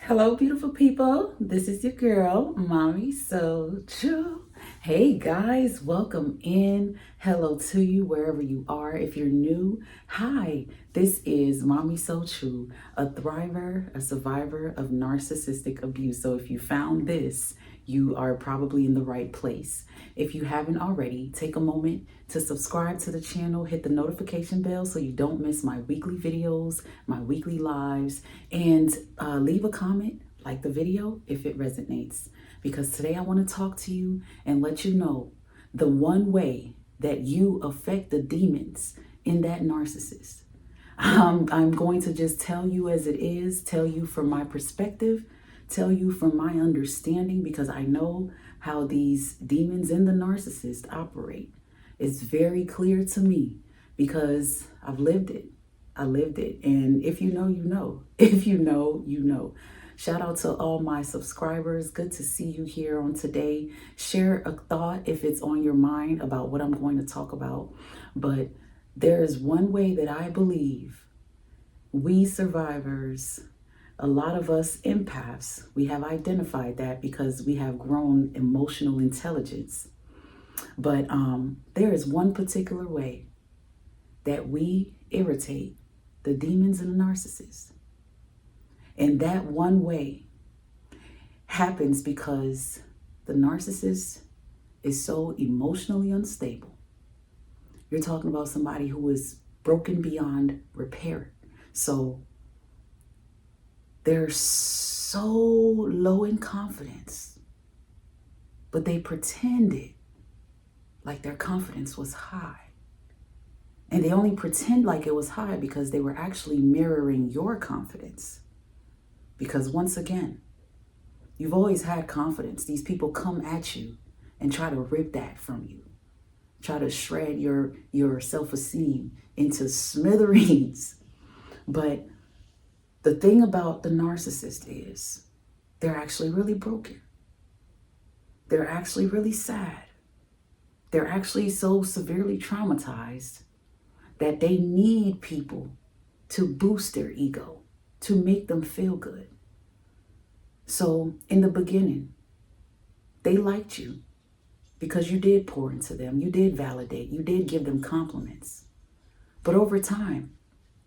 Hello, beautiful people. This is your girl, Mommy Soju. Hey guys, welcome in. Hello to you wherever you are. If you're new, hi. This is Mommy Soju, a thriver, a survivor of narcissistic abuse. So if you found this, you are probably in the right place. If you haven't already, take a moment to subscribe to the channel, hit the notification bell so you don't miss my weekly videos, my weekly lives, and leave a comment, like the video if it resonates. Because today I want to talk to you and let you know the one way that you affect the demons in that narcissist. I'm going to just tell you as it is, tell you from my perspective, tell you from my understanding, because I know how these demons in the narcissist operate. It's very clear to me because I've lived it. I lived it. And if you know, you know. If you know, you know. Shout out to all my subscribers. Good to see you here on today. Share a thought if it's on your mind about what I'm going to talk about. But there is one way that I believe we survivors, a lot of us empaths, we have identified that because we have grown emotional intelligence. But there is one particular way that we irritate the demons and the narcissist. And that one way happens because the narcissist is so emotionally unstable. You're talking about somebody who is broken beyond repair. So they're so low in confidence, but they pretended like their confidence was high. And they only pretend like it was high because they were actually mirroring your confidence. Because once again, you've always had confidence. These people come at you and try to rip that from you. Try to shred your self-esteem into smithereens. But the thing about the narcissist is they're actually really broken. They're actually really sad. They're actually so severely traumatized that they need people to boost their ego, to make them feel good. So in the beginning, they liked you because you did pour into them. You did validate. You did give them compliments. But over time,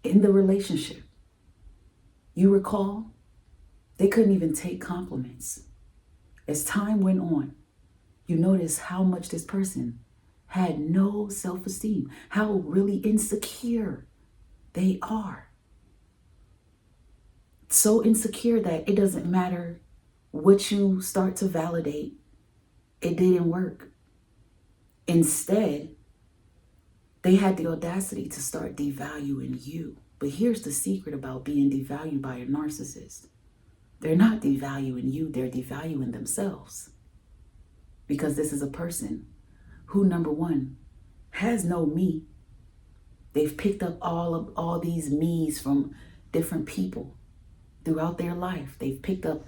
in the relationship, you recall, they couldn't even take compliments. As time went on, you notice how much this person had no self-esteem, how really insecure they are. So insecure that it doesn't matter what you start to validate, it didn't work. Instead, they had the audacity to start devaluing you. But here's the secret about being devalued by a narcissist. They're not devaluing you, they're devaluing themselves. Because this is a person who, number one, has no me. They've picked up all these me's from different people throughout their life. They've picked up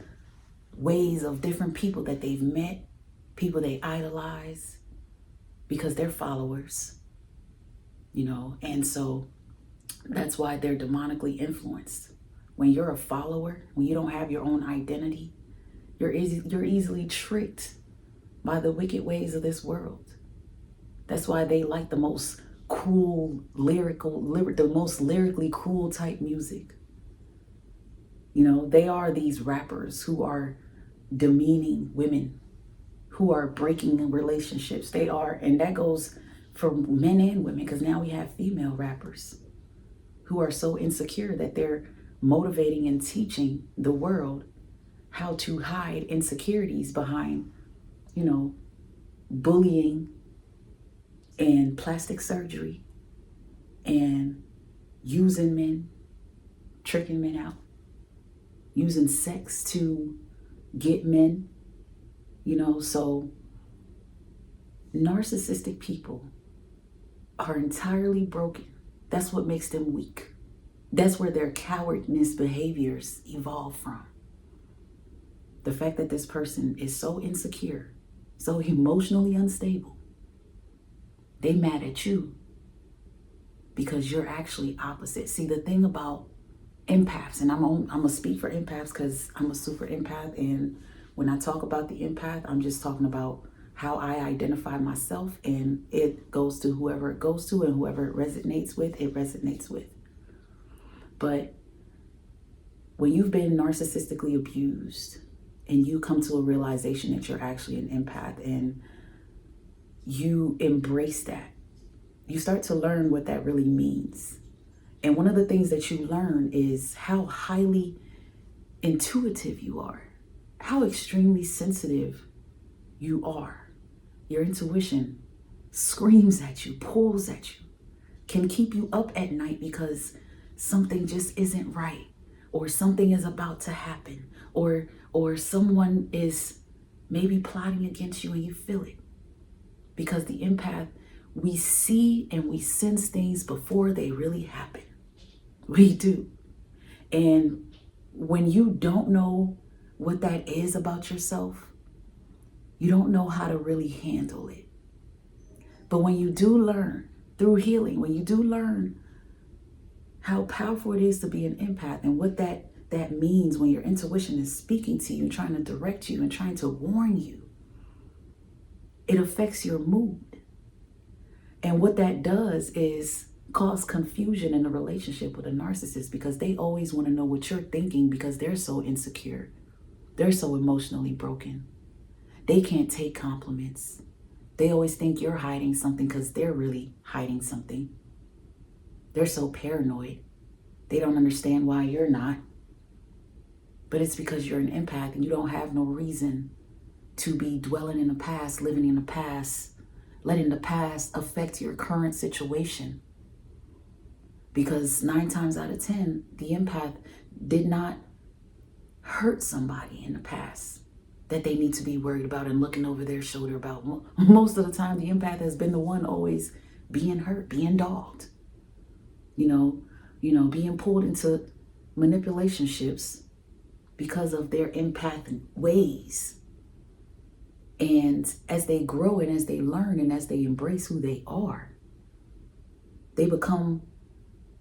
ways of different people that they've met, people they idolize, because they're followers, and so that's why they're demonically influenced. When you're a follower, when you don't have your own identity, you're easily tricked by the wicked ways of this world. That's why they like the most cruel, the most lyrically cruel type music. They are these rappers who are demeaning women, who are breaking relationships. They are, and that goes for men and women, because now we have female rappers who are so insecure that they're motivating and teaching the world how to hide insecurities behind, bullying and plastic surgery and using men, tricking men out, using sex to get men, so narcissistic people are entirely broken. That's what makes them weak. That's where their cowardness behaviors evolve from. The fact that this person is so insecure, so emotionally unstable, they mad at you because you're actually opposite. See, the thing about empaths, and I'm gonna speak for empaths because I'm a super empath, and when I talk about the empath, I'm just talking about how I identify myself, and it goes to whoever it goes to, and whoever it resonates with, it resonates with. But when you've been narcissistically abused and you come to a realization that you're actually an empath and you embrace that, you start to learn what that really means. And one of the things that you learn is how highly intuitive you are, how extremely sensitive you are. Your intuition screams at you, pulls at you, can keep you up at night because something just isn't right, or something is about to happen, or someone is maybe plotting against you and you feel it. Because the empath, we see and we sense things before they really happen. We do. And when you don't know what that is about yourself, you don't know how to really handle it. But when you do learn through healing, when you do learn how powerful it is to be an empath and what that means when your intuition is speaking to you, trying to direct you and trying to warn you, it affects your mood. And what that does is cause confusion in a relationship with a narcissist, because they always want to know what you're thinking because they're so insecure. They're so emotionally broken. They can't take compliments. They always think you're hiding something because they're really hiding something. They're so paranoid. They don't understand why you're not. But it's because you're an empath and you don't have no reason to be dwelling in the past, living in the past, letting the past affect your current situation. Because 9 times out of 10, the empath did not hurt somebody in the past that they need to be worried about and looking over their shoulder about. Most of the time, the empath has been the one always being hurt, being dogged, being pulled into manipulationships because of their empath ways. And as they grow and as they learn and as they embrace who they are, they become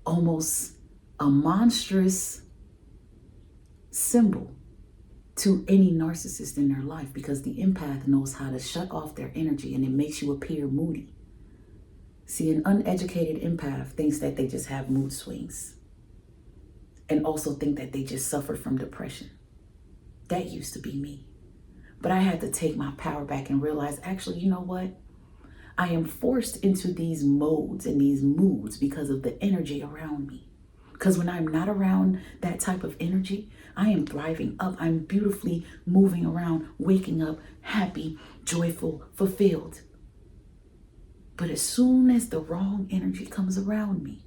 almost a monstrous symbol to any narcissist in their life, because the empath knows how to shut off their energy and it makes you appear moody. See, an uneducated empath thinks that they just have mood swings and also think that they just suffer from depression. That used to be me. But I had to take my power back and realize, actually, you know what? I am forced into these modes and these moods because of the energy around me. Because when I'm not around that type of energy, I am thriving up. I'm beautifully moving around, waking up, happy, joyful, fulfilled. But as soon as the wrong energy comes around me,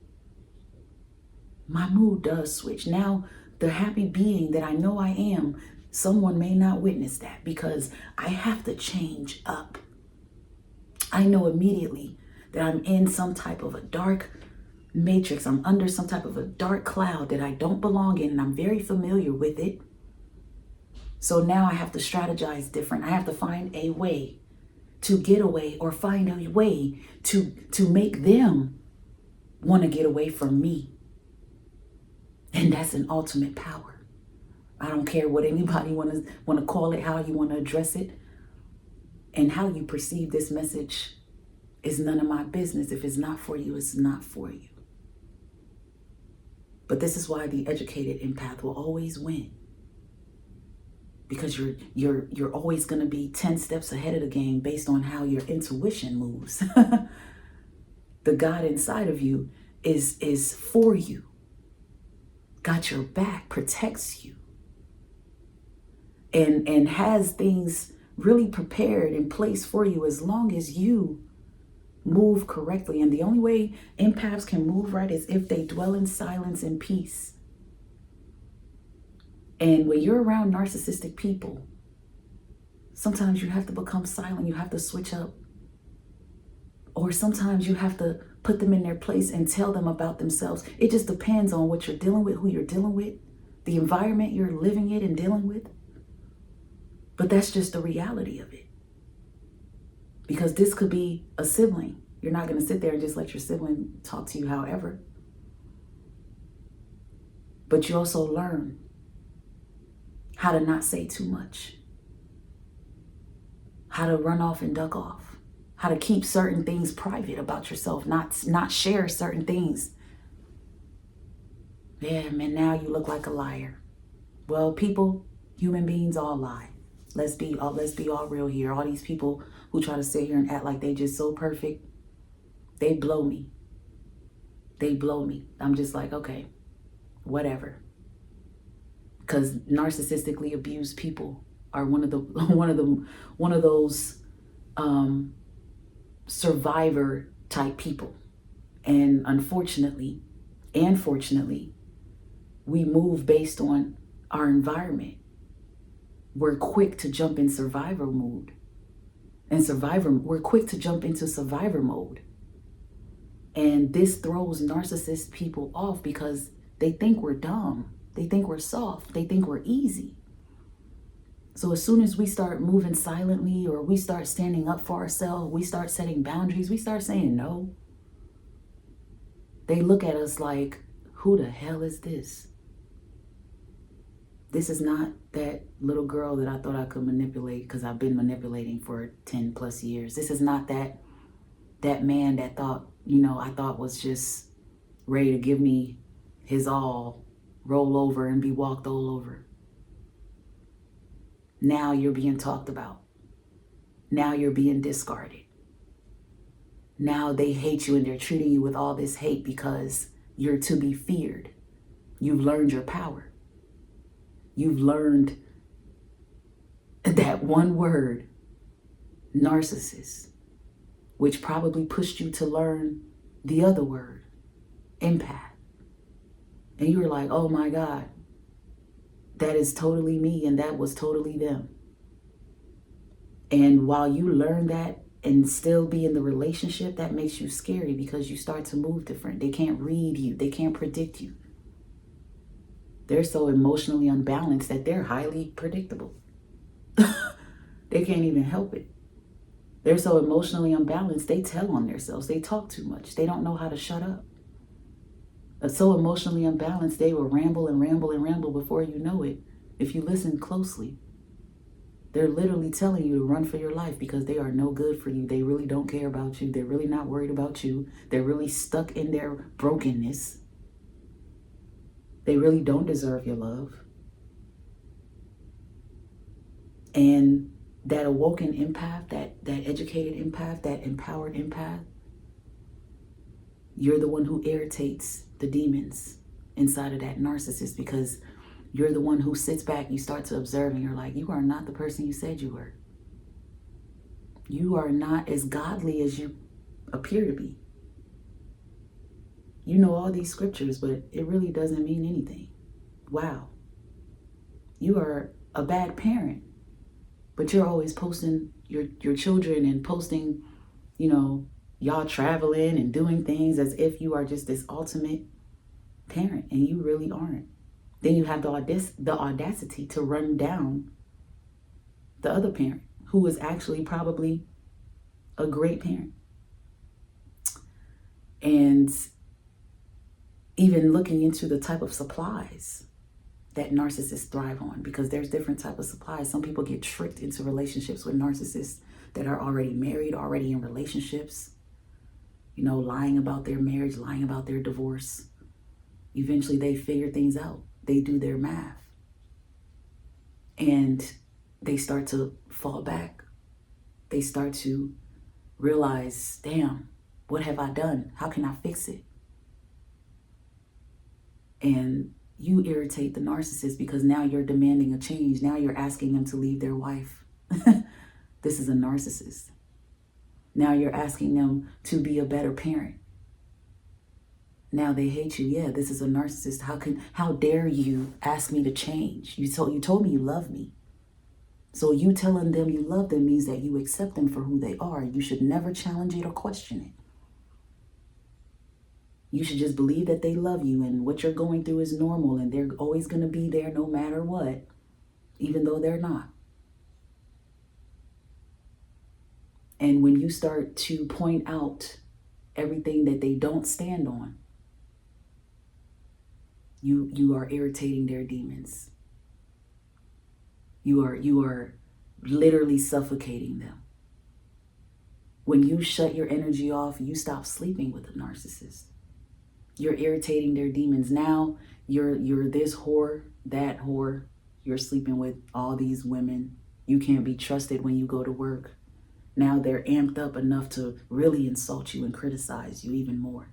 my mood does switch. Now, the happy being that I know I am, someone may not witness that because I have to change up. I know immediately that I'm in some type of a dark matrix. I'm under some type of a dark cloud that I don't belong in, and I'm very familiar with it. So now I have to strategize different. I have to find a way to get away, or find a way to make them want to get away from me. And that's an ultimate power. I don't care what anybody want to call it, how you want to address it, and how you perceive this message is none of my business. If it's not for you, it's not for you. But this is why the educated empath will always win. Because you're always going to be 10 steps ahead of the game based on how your intuition moves. The God inside of you is for you. Got your back, protects you. And has things really prepared in place for you as long as you move correctly. And the only way empaths can move right is if they dwell in silence and peace. And when you're around narcissistic people, sometimes you have to become silent. You have to switch up. Or sometimes you have to put them in their place and tell them about themselves. It just depends on what you're dealing with, who you're dealing with, the environment you're living in and dealing with. But that's just the reality of it. Because this could be a sibling. You're not going to sit there and just let your sibling talk to you however. But you also learn how to not say too much, how to run off and duck off, how to keep certain things private about yourself, not share certain things. Yeah, man, now you look like a liar. Well, people, human beings all lie. Let's be all real here. All these people who try to sit here and act like they just so perfect, they blow me. They blow me. I'm just like, okay, whatever. Because narcissistically abused people are one of those survivor type people. And unfortunately and fortunately, we move based on our environment. We're quick to jump in survivor mode. We're quick to jump into survivor mode. And this throws narcissist people off because they think we're dumb. They think we're soft. They think we're easy. So as soon as we start moving silently, or we start standing up for ourselves, we start setting boundaries, we start saying no, they look at us like, who the hell is this? This is not that little girl that I thought I could manipulate because I've been manipulating for 10 plus years. This is not that man that I thought was just ready to give me his all, roll over and be walked all over. Now you're being talked about. Now you're being discarded. Now they hate you and they're treating you with all this hate because you're to be feared. You've learned your power. You've learned that one word, narcissist, which probably pushed you to learn the other word, empath. And you were like, oh my God, that is totally me and that was totally them. And while you learn that and still be in the relationship, that makes you scary because you start to move different. They can't read you. They can't predict you. They're so emotionally unbalanced that they're highly predictable. They can't even help it. They're so emotionally unbalanced, they tell on themselves. They talk too much. They don't know how to shut up. They're so emotionally unbalanced, they will ramble and ramble and ramble before you know it. If you listen closely, they're literally telling you to run for your life because they are no good for you. They really don't care about you. They're really not worried about you. They're really stuck in their brokenness. They really don't deserve your love. And that awoken empath, that educated empath, that empowered empath, you're the one who irritates the demons inside of that narcissist because you're the one who sits back, you start to observe, and you're like, you are not the person you said you were. You are not as godly as you appear to be. You know all these scriptures, but it really doesn't mean anything. Wow. You are a bad parent, but you're always posting your children and posting, y'all traveling and doing things as if you are just this ultimate parent, and you really aren't. Then you have the audacity to run down the other parent who is actually probably a great parent. And even looking into the type of supplies that narcissists thrive on, because there's different type of supplies. Some people get tricked into relationships with narcissists that are already married, already in relationships, lying about their marriage, lying about their divorce. Eventually they figure things out. They do their math and they start to fall back. They start to realize, damn, what have I done? How can I fix it? And you irritate the narcissist because now you're demanding a change. Now you're asking them to leave their wife. This is a narcissist. Now you're asking them to be a better parent. Now they hate you. Yeah, this is a narcissist. How dare you ask me to change? You told me you love me. So you telling them you love them means that you accept them for who they are. You should never challenge it or question it. You should just believe that they love you and what you're going through is normal and they're always going to be there no matter what, even though they're not. And when you start to point out everything that they don't stand on, You are irritating their demons. You are literally suffocating them. When you shut your energy off, you stop sleeping with a narcissist. You're irritating their demons. Now you're this whore, that whore. You're sleeping with all these women. You can't be trusted when you go to work. Now they're amped up enough to really insult you and criticize you even more.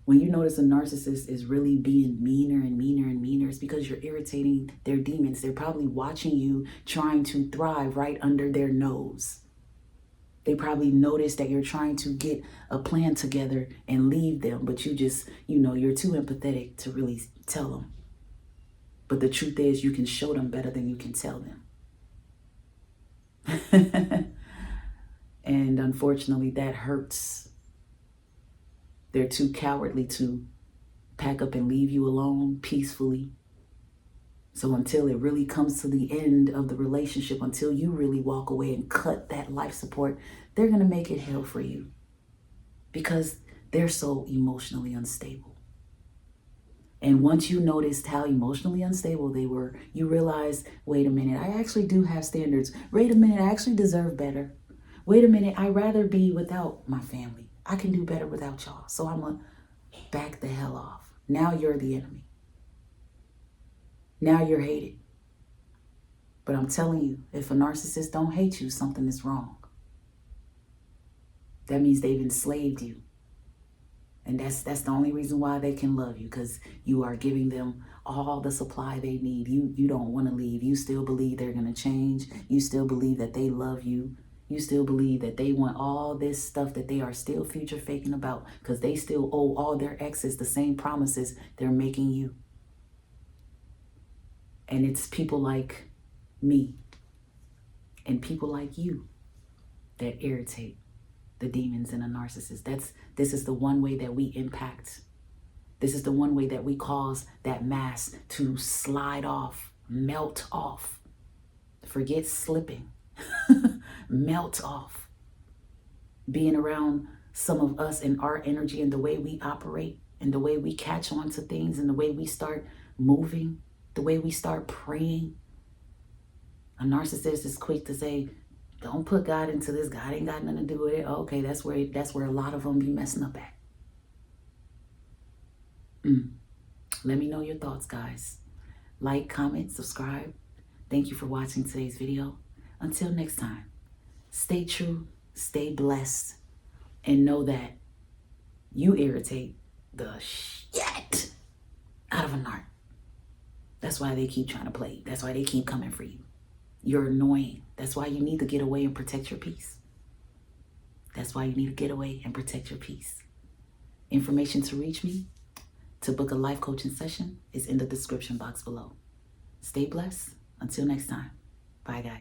When you notice a narcissist is really being meaner and meaner and meaner, it's because you're irritating their demons. They're probably watching you trying to thrive right under their nose. They probably notice that you're trying to get a plan together and leave them, but you just, you're too empathetic to really tell them. But the truth is, you can show them better than you can tell them. And unfortunately, that hurts. They're too cowardly to pack up and leave you alone peacefully. So until it really comes to the end of the relationship, until you really walk away and cut that life support, they're going to make it hell for you because they're so emotionally unstable. And once you noticed how emotionally unstable they were, you realize, wait a minute, I actually do have standards. Wait a minute, I actually deserve better. Wait a minute, I'd rather be without my family. I can do better without y'all. So I'm going to back the hell off. Now you're the enemy. Now you're hated. But I'm telling you, if a narcissist don't hate you, something is wrong. That means they've enslaved you. And that's the only reason why they can love you, because you are giving them all the supply they need. You don't want to leave. You still believe they're going to change. You still believe that they love you. You still believe that they want all this stuff that they are still future faking about, because they still owe all their exes the same promises they're making you. And it's people like me and people like you that irritate the demons in a narcissist. This is the one way that we impact. This is the one way that we cause that mask to slide off, melt off. Forget slipping. Melt off. Being around some of us and our energy and the way we operate and the way we catch on to things and the way we start moving, the way we start praying. A narcissist is quick to say, don't put God into this. God ain't got nothing to do with it. Okay, that's where a lot of them be messing up at. Let me know your thoughts, guys. Like, comment, subscribe. Thank you for watching today's video. Until next time, stay true, stay blessed, and know that you irritate the shit out of a narc. That's why they keep trying to play. That's why they keep coming for you. You're annoying. That's why you need to get away and protect your peace. That's why you need to get away and protect your peace. Information to reach me, to book a life coaching session, is in the description box below. Stay blessed. Until next time. Bye, guys.